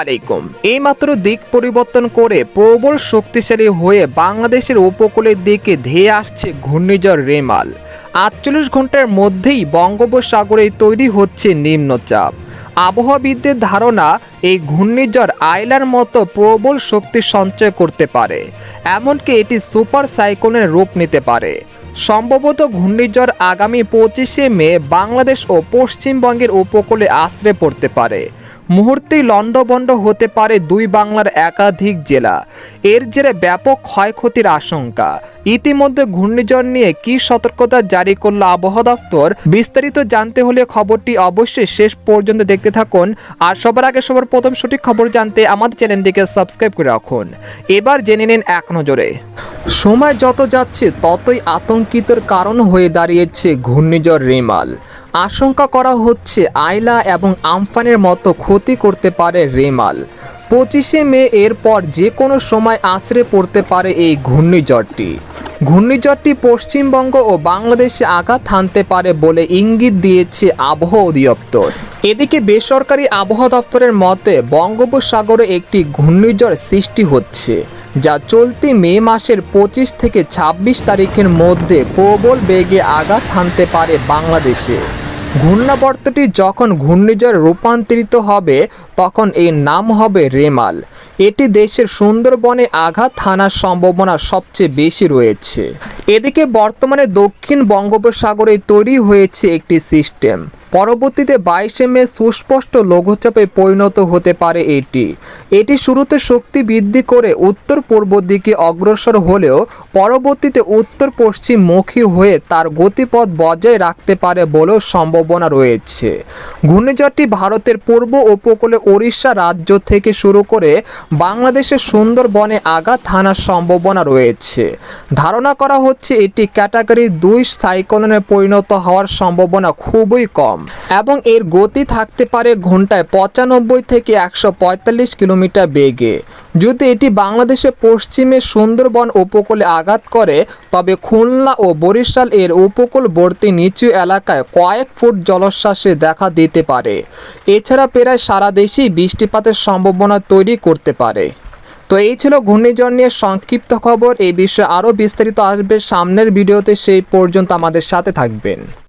আলাইকুম। এইমাত্র দিক পরিবর্তন করে প্রবল শক্তিশালী হয়ে বাংলাদেশের উপকূলের দিকে ধেয়ে আসছে ঘূর্ণিঝড় রেমাল। ৪৮ ঘন্টার মধ্যেই বঙ্গোপসাগরে তৈরি হচ্ছে নিম্নচাপ। আবহাওয়াবিদদের ধারণা, এই ঘূর্ণিঝড় আইলার মতো প্রবল শক্তি সঞ্চয় করতে পারে, এমনকি এটি সুপার সাইক্লোনের রূপ নিতে পারে। সম্ভবত ঘূর্ণিঝড় আগামী 25শে মে বাংলাদেশ ও পশ্চিমবঙ্গের উপকূলে আছড়ে পড়তে পারে। মুহূর্তেই লণ্ডভণ্ড হতে পারে দুই বাংলার একাধিক জেলা। এর জেরে ব্যাপক ক্ষয়ক্ষতির আশঙ্কা। ইতিমধ্যে ঘূর্ণিঝড় নিয়ে কি সতর্কতা জারি করল আবহাওয়া দপ্তর, বিস্তারিত জানতে হলে খবরটি অবশ্যই শেষ পর্যন্ত দেখতে থাকুন। আর সবার আগে সবার প্রথম সঠিক খবর জানতে আমাদের চ্যানেলটিকে সাবস্ক্রাইব করে রাখুন। এবার জেনে নিন এক নজরে। সময় যত যাচ্ছে ততই আতঙ্কিতর কারণ হয়ে দাঁড়িয়েছে ঘূর্ণিঝড় রেমাল। আশঙ্কা করা হচ্ছে আইলা এবং আমফানের মতো ক্ষতি করতে পারে রেমাল। 25শে মে এরপর যে কোনো সময় আছড়ে পড়তে পারে এই ঘূর্ণিঝড়টি পশ্চিমবঙ্গ ও বাংলাদেশে আঘাত হানতে পারে বলে ইঙ্গিত দিয়েছে আবহাওয়া অধিদপ্তর। এদিকে বেসরকারি আবহাওয়া দপ্তরের মতে বঙ্গোপসাগরে একটি ঘূর্ণিঝড় সৃষ্টি হচ্ছে, যা চলতি মে মাসের 25 থেকে 26 তারিখের মধ্যে প্রবল বেগে আঘাত হানতে পারে বাংলাদেশে। ঘূর্ণাবর্তটি যখন ঘূর্ণিঝড় রূপান্তরিত হবে তখন এর নাম হবে রেমাল। এটি দেশের সুন্দরবনে আঘাত হানার সম্ভাবনা সবচেয়ে বেশি রয়েছে। এদিকে বর্তমানে দক্ষিণ বঙ্গোপসাগরে তৈরি হয়েছে একটি সিস্টেম। পরবর্তীতে 22শে মে সুস্পষ্ট লঘুচাপে পরিণত হতে পারে এটি শুরুতে শক্তি বৃদ্ধি করে উত্তর পূর্ব দিকে অগ্রসর হলেও পরবর্তীতে উত্তর পশ্চিমমুখী হয়ে তার গতিপথ বজায় রাখতে পারে বলেও সম্ভাবনা রয়েছে। ঘূর্ণিঝড়টি ভারতের পূর্ব উপকূলে ওড়িশা রাজ্য থেকে শুরু করে বাংলাদেশের সুন্দরবনে আঘাত হানার সম্ভাবনা রয়েছে। ধারণা করা হচ্ছে এটি ক্যাটাগরি 2 সাইক্লোনে পরিণত হওয়ার সম্ভাবনা খুবই কম এবং এর গতি থাকতে পারে ঘন্টায় 95 থেকে 145 কিলোমিটার বেগে। যদি এটি বাংলাদেশের পশ্চিমে সুন্দরবন উপকূলে আঘাত করে তবে খুলনা ও বরিশাল এর উপকূলবর্তী নিচু এলাকায় কয়েক ফুট জলোচ্ছ্বাসে দেখা দিতে পারে। এছাড়া প্রায় সারা দেশেই বৃষ্টিপাতের সম্ভাবনা তৈরি করতে পারে। তো এই ছিল ঘূর্ণিঝড় নিয়ে সংক্ষিপ্ত খবর। এই বিষয়ে আরও বিস্তারিত আসবে সামনের ভিডিওতে, সেই পর্যন্ত আমাদের সাথে থাকবেন।